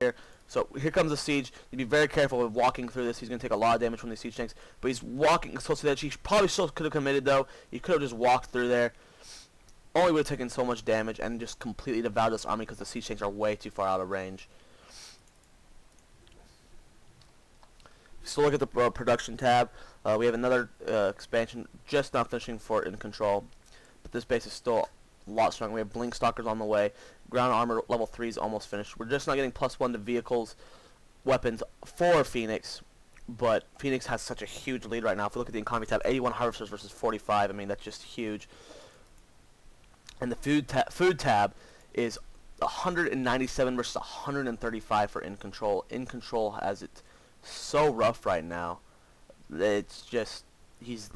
here. So here comes the siege. You'd be very careful with walking through this. He's going to take a lot of damage from these siege tanks. But he's walking close to the edge. He probably still could have committed, though. He could have just walked through there. Only would have taken so much damage and just completely devoured this army because the siege tanks are way too far out of range. So look at the production tab. We have another expansion just now finishing for egINcontroL. But this base is still a lot stronger. We have blink stalkers on the way. Ground armor level 3 is almost finished. We're just not getting +1 to vehicles, weapons for Fenix. But Fenix has such a huge lead right now. If we look at the economy tab, 81 harvesters versus 45. I mean, that's just huge. And the food tab is 197 versus 135 for egINcontroL. egINcontroL has it so rough right now. It's just, he's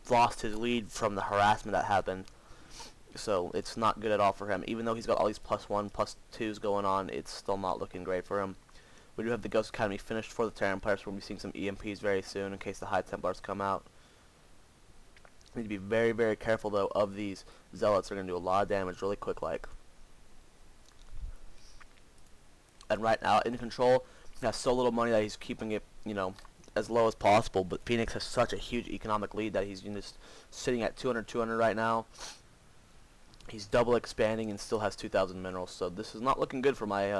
lost his lead from the harassment that happened. So it's not good at all for him. Even though he's got all these +1, +2s going on, it's still not looking great for him. We do have the Ghost Academy finished for the Terran players, so we'll be seeing some EMPs very soon in case the High Templars come out. We need to be very, very careful, though, of these Zealots. They're going to do a lot of damage really quick like. And right now, egINcontroL has so little money that he's keeping it, you know, as low as possible. But Fenix has such a huge economic lead that he's just sitting at 200 right now. He's double expanding and still has 2,000 minerals. So this is not looking good for my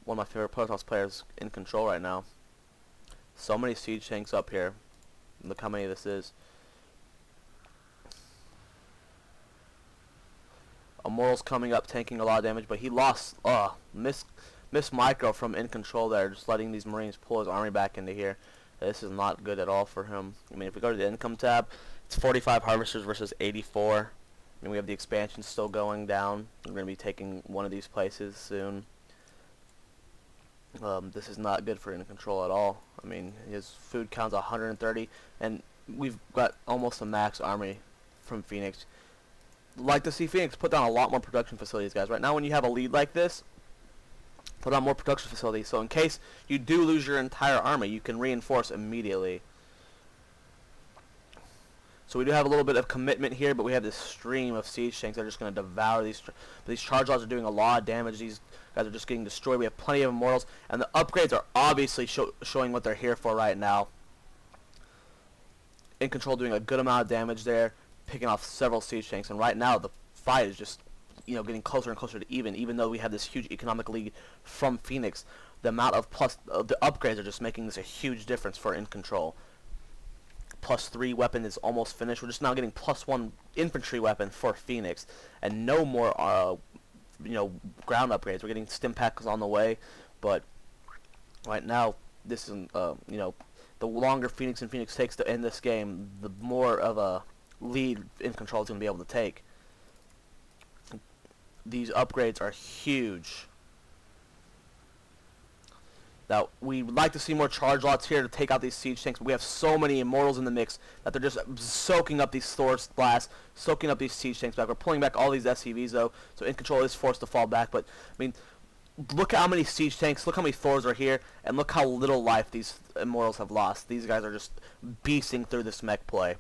one of my favorite protoss players egINcontroL right now. So many siege tanks up here. Look how many this is. Immortal's coming up, tanking a lot of damage, but he lost. Miss micro from egINcontroL there, just letting these Marines pull his army back into here. This is not good at all for him. I mean, if we go to the income tab, it's 45 harvesters versus 84. And we have the expansion still going down. We're going to be taking one of these places soon. This is not good for egINcontroL at all. I mean, his food count's 130, and we've got almost a max army from Fenix. Like to see Fenix put down a lot more production facilities, guys. Right now, when you have a lead like this, put on more production facilities. So in case you do lose your entire army, you can reinforce immediately. So we do have a little bit of commitment here, but we have this stream of siege tanks that are just going to devour these. But these charge lots are doing a lot of damage. These guys are just getting destroyed. We have plenty of immortals, and the upgrades are obviously showing what they're here for right now. egINcontroL doing a good amount of damage there, picking off several siege tanks, and right now the fight is just, you know, getting closer and closer to even though we have this huge economic lead from Fenix. The amount of the upgrades are just making this a huge difference for egINcontroL. +3 weapon is almost finished. We're just now getting +1 infantry weapon for Fenix, and no more you know, ground upgrades. We're getting stim packs on the way, but right now this is you know, the longer Fenix and Fenix takes to end this game, the more of a lead egINcontroL is going to be able to take. These upgrades are huge. Now, we would like to see more charge lots here to take out these siege tanks, but we have so many immortals in the mix that they're just soaking up these Thor's blasts, soaking up these siege tanks back. We're pulling back all these SCVs, though, so egINcontroL is forced to fall back. But, I mean, look at how many siege tanks, look how many Thors are here, and look how little life these immortals have lost. These guys are just beasting through this mech play.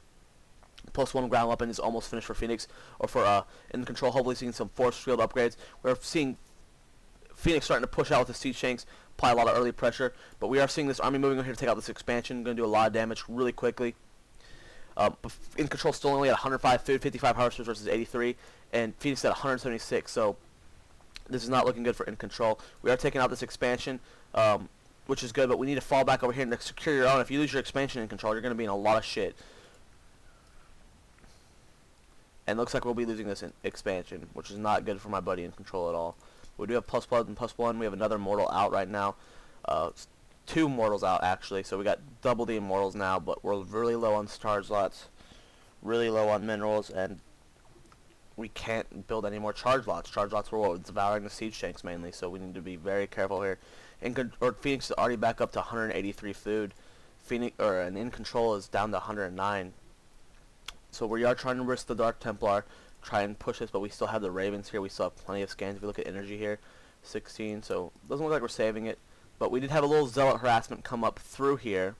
+1 ground weapon is almost finished for Fenix, or for egINcontroL. Hopefully seeing some force field upgrades. We're seeing Fenix starting to push out with the siege tanks, apply a lot of early pressure, but we are seeing this army moving over here to take out this expansion. Going to do a lot of damage really quickly. egINcontroL still only at 105 food, 55 harvesters versus 83, and Fenix at 176. So this is not looking good for egINcontroL. We are taking out this expansion, which is good, but we need to fall back over here and secure your own. If you lose your expansion egINcontroL, you're going to be in a lot of shit. And looks like we'll be losing this expansion, which is not good for my buddy egINcontroL at all. We do have +1 and +1. We have another mortal out right now. 2 mortals out, actually. So we got double the immortals now, but we're really low on charge lots, really low on minerals, and we can't build any more charge lots. Charge lots were devouring the siege tanks mainly, so we need to be very careful here. Fenix is already back up to 183 food. And egINcontroL is down to 109. So we are trying to risk the Dark Templar, try and push this, but we still have the Ravens here. We still have plenty of scans. If you look at energy here, 16, so it doesn't look like we're saving it. But we did have a little Zealot harassment come up through here,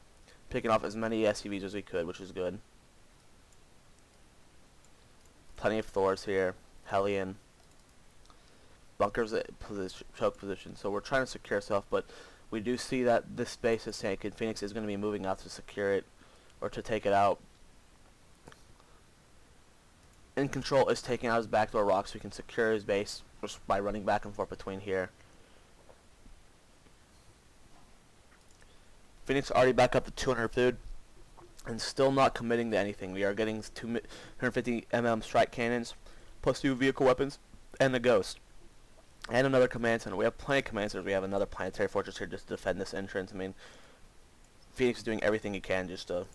picking off as many SCVs as we could, which is good. Plenty of Thors here, Hellion. bunkers at choke position. So we're trying to secure ourselves, but we do see that this base is taken. Phoenix is going to be moving out to secure it or to take it out. egINcontroL is taking out his backdoor rock so he can secure his base just by running back and forth between here. Phoenix already back up to 200 food and still not committing to anything. We are getting 250 mm strike cannons plus 2 vehicle weapons and a ghost and another command center. We have plenty of command centers. We have another planetary fortress here just to defend this entrance. I mean, Phoenix is doing everything he can just to,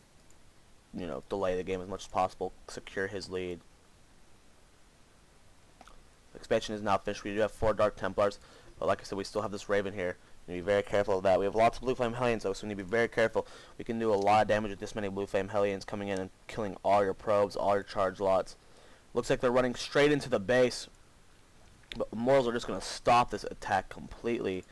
you know, delay the game as much as possible, secure his lead. Expansion is now finished. We do have 4 Dark Templars, but like I said, we still have this Raven here. You need to be very careful of that. We have lots of Blue Flame Hellions though, so we need to be very careful. We can do a lot of damage with this many Blue Flame Hellions coming in and killing all your probes, all your charge lots. Looks like they're running straight into the base, but Immortals are just going to stop this attack completely.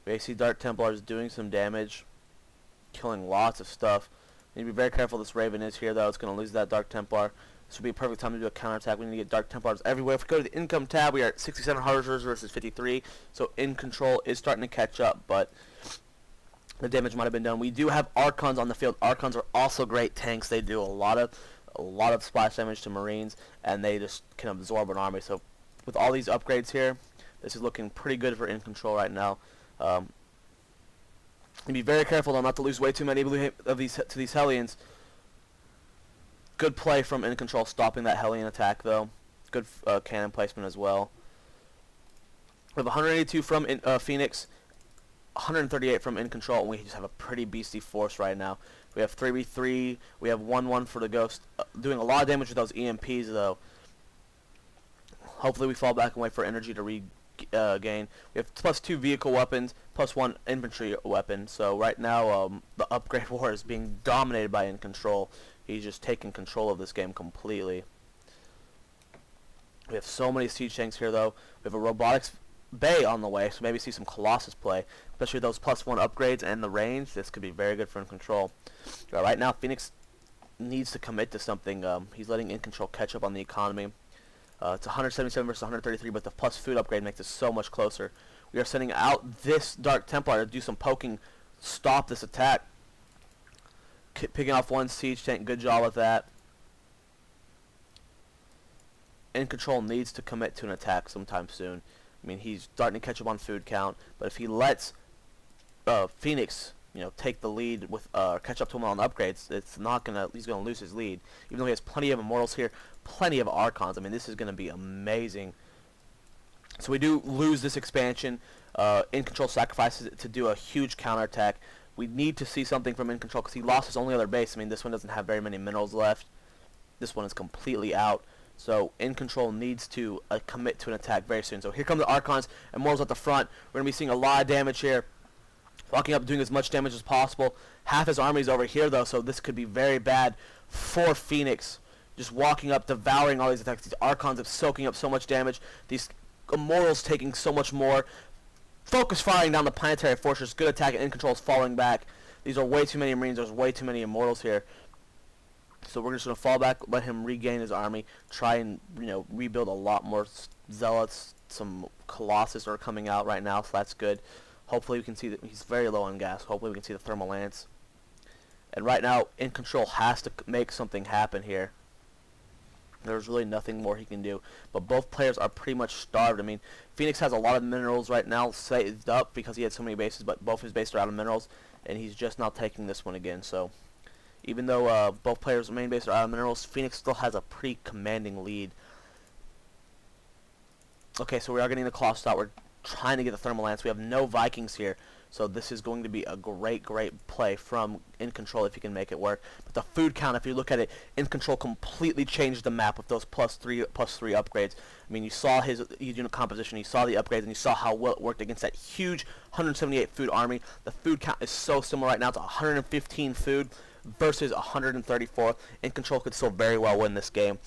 We see Dark Templars doing some damage, killing lots of stuff. You need to be very careful. This Raven is here, though. It's going to lose that Dark Templar. This would be a perfect time to do a counterattack. We need to get Dark Templars everywhere. If we go to the income tab, we are at 67 Harvesters versus 53. So egINcontroL is starting to catch up, but the damage might have been done. We do have Archons on the field. Archons are also great tanks. They do a lot of splash damage to Marines, and they just can absorb an army. So with all these upgrades here, this is looking pretty good for egINcontroL right now. And be very careful though not to lose way too many of these Hellions. Good play from egINcontroL stopping that Hellion attack though. Good cannon placement as well. We have 182 from Fenix, 138 from egINcontroL, and we just have a pretty beastly force right now. We have 3v3, we have 1-1 for the Ghost, doing a lot of damage with those EMPs though. Hopefully we fall back and wait for energy to regain. We have plus 2 vehicle weapons, plus 1 infantry weapon. So right now the upgrade war is being dominated by egINcontroL. He's just taking control of this game completely. We have so many siege tanks here though. We have a robotics bay on the way, so maybe see some Colossus play, especially those plus 1 upgrades and the range. This could be very good for egINcontroL. Right now Phoenix needs to commit to something. He's letting egINcontroL catch up on the economy. It's 177 versus 133, but the plus food upgrade makes it so much closer. We are sending out this Dark Templar to do some poking, stop this attack. Picking off 1 siege tank, good job with that. egINcontroL needs to commit to an attack sometime soon. I mean, he's starting to catch up on food count, but if he lets Phoenix, you know, take the lead with catch up to him on upgrades, it's not gonna. He's gonna lose his lead, even though he has plenty of Immortals here, plenty of Archons. I mean, this is gonna be amazing. So we do lose this expansion. egINcontroL sacrifices it to do a huge counterattack. We need to see something from egINcontroL because he lost his only other base. I mean, this one doesn't have very many minerals left. This one is completely out. So egINcontroL needs to commit to an attack very soon. So here come the Archons and Immortals at the front. We're gonna be seeing a lot of damage here. Walking up, doing as much damage as possible. Half his army is over here, though, so this could be very bad for Phoenix. Just walking up, devouring all these attacks. These Archons are soaking up so much damage. These Immortals taking so much more. Focus firing down the planetary fortress. Good attack, and egINcontroL is falling back. These are way too many Marines. There's way too many Immortals here. So we're just going to fall back, let him regain his army. Try and, you know, rebuild a lot more Zealots. Some Colossus are coming out right now, so that's good. Hopefully we can see that he's very low on gas. Hopefully we can see the thermal lance. And right now, egINcontroL has to make something happen here. There's really nothing more he can do. But both players are pretty much starved. I mean, Phoenix has a lot of minerals right now saved up because he had so many bases, but both his bases are out of minerals, and he's just not taking this one again. So even though both players' main bases are out of minerals, Phoenix still has a pretty commanding lead. Okay, so we are getting the Colossus out. We're trying to get the thermal lance. We have no Vikings here, so this is going to be a great play from egINcontroL if he can make it work. But the food count, if you look at it, egINcontroL completely changed the map with those plus three upgrades. I mean, you saw his unit composition, you saw the upgrades, and you saw how well it worked against that huge 178 food army. The food count is so similar right now. It's 115 food versus 134. egINcontroL could still very well win this game.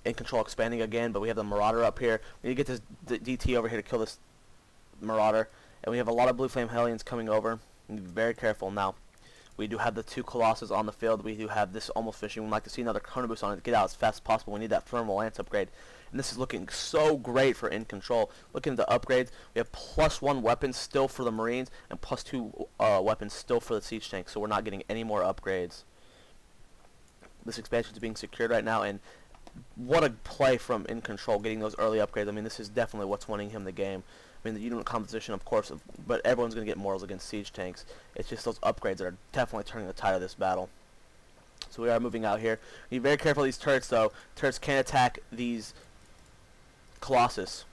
egINcontroL expanding again, but we have the Marauder up here. We need to get this DT over here to kill this Marauder. And we have a lot of blue flame Hellions coming over. We need to be very careful now. We do have the 2 Colossus on the field. We do have this almost fishing. We'd like to see another Chrono Boost on it to get out as fast as possible. We need that Thermal Lance upgrade. And this is looking so great for InControl. Looking at the upgrades, we have +1 weapons still for the Marines and +2 weapons still for the Siege Tank. So we're not getting any more upgrades. This expansion is being secured right now, and what a play from InControl getting those early upgrades. I mean, this is definitely what's winning him the game. I mean, the unit composition, of course, but everyone's going to get morals against siege tanks. It's just those upgrades that are definitely turning the tide of this battle. So we are moving out here. Be very careful of these turrets, though. Turrets can attack these Colossus.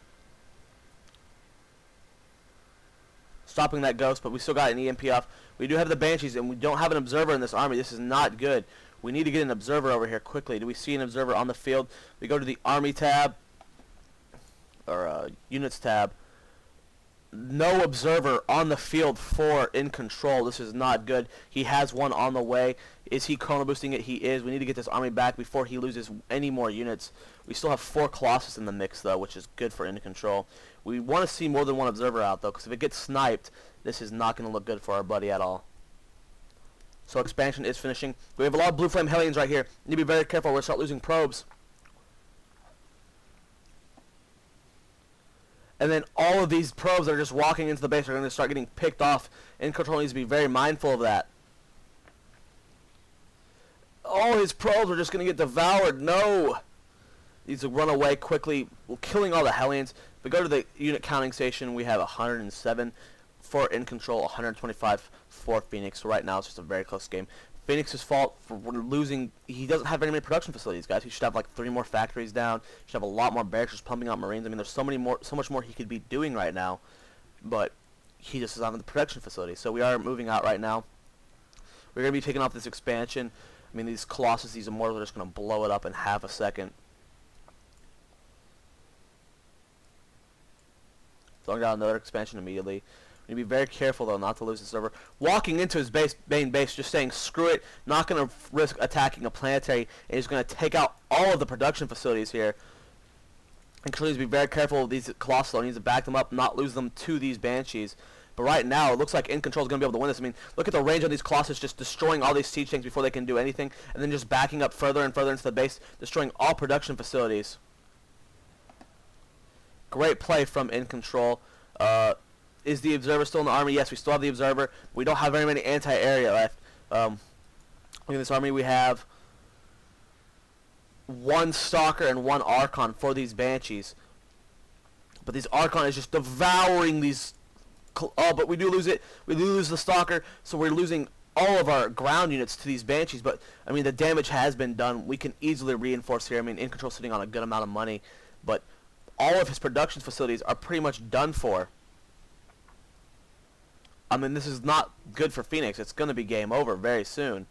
Stopping that ghost, but we still got an EMP off. We do have the Banshees, and we don't have an observer in this army. This is not good. We need to get an observer over here quickly. Do we see an observer on the field? We go to the Army tab, or Units tab. No observer on the field for InControl. This is not good. He has one on the way. Is he chrono boosting it? He is. We need to get this army back before he loses any more units. We still have 4 Colossus in the mix, though, which is good for InControl. We want to see more than one observer out, though, because if it gets sniped, this is not going to look good for our buddy at all. So expansion is finishing. We have a lot of blue flame Hellions right here. Need to be very careful. We're going to start losing probes. And then all of these probes that are just walking into the base are going to start getting picked off. InControl needs to be very mindful of that. All his probes are just going to get devoured. No! Needs to run away quickly, killing all the Hellions. If we go to the unit counting station, we have 107 for InControl, 125 for Fenix. So right now it's just a very close game. Fenix's fault for losing. He doesn't have very many production facilities, guys. He should have like 3 more factories down. He should have a lot more barracks just pumping out Marines. I mean, there's so much more he could be doing right now, but he just doesn't have the production facility. So we are moving out right now. We're gonna be taking off this expansion. I mean, these Colossus, these Immortals are just gonna blow it up in half a second. Throwing down another expansion immediately. We need to be very careful, though, not to lose the server. Walking into his main base, just saying, screw it, not going to risk attacking a planetary, and he's going to take out all of the production facilities here. And needs to be very careful with these Colossus. He needs to back them up, not lose them to these Banshees. But right now, it looks like InControl is going to be able to win this. I mean, look at the range of these Colossus, just destroying all these siege tanks before they can do anything, and then just backing up further and further into the base, destroying all production facilities. Great play from InControl. Is the observer still in the army? Yes, we still have the observer. We don't have very many anti-area left. Look at this army. We have 1 Stalker and 1 Archon for these Banshees. But these Archon is just devouring these. But we do lose it. We do lose the Stalker, so we're losing all of our ground units to these Banshees. But I mean, the damage has been done. We can easily reinforce here. I mean, InControl sitting on a good amount of money, but all of his production facilities are pretty much done for. I mean, this is not good for Fenix. It's going to be game over very soon.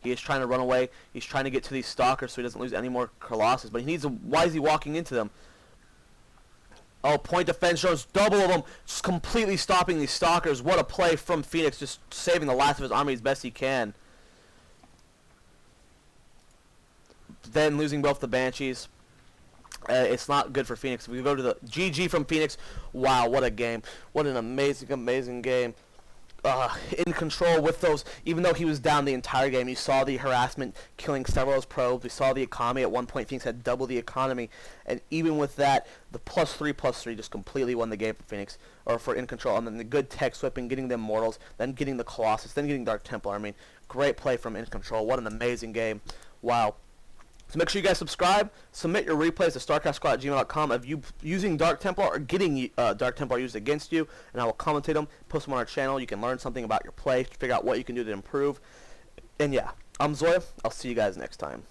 He is trying to run away. He's trying to get to these Stalkers so he doesn't lose any more Colossus. But he needs to. Why is he walking into them? Oh, point defense drones, double of them, just completely stopping these Stalkers. What a play from Fenix, just saving the last of his army as best he can. Then losing both the Banshees. It's not good for Fenix. We go to the GG from Fenix. Wow, what a game. What an amazing, amazing game. InControl with those, even though he was down the entire game, you saw the harassment killing several of those probes. We saw the economy. At one point, Phoenix had double the economy. And even with that, the +3/+3 just completely won the game for Phoenix, or for InControl. And then the good tech sweeping, getting them Mortals, then getting the Colossus, then getting Dark Templar. I mean, great play from InControl. What an amazing game. Wow. So make sure you guys subscribe. Submit your replays to starcraftsquad@gmail.com of you using Dark Templar or getting Dark Templar used against you, and I will commentate them, post them on our channel. You can learn something about your play, figure out what you can do to improve. And yeah, I'm Zoya. I'll see you guys next time.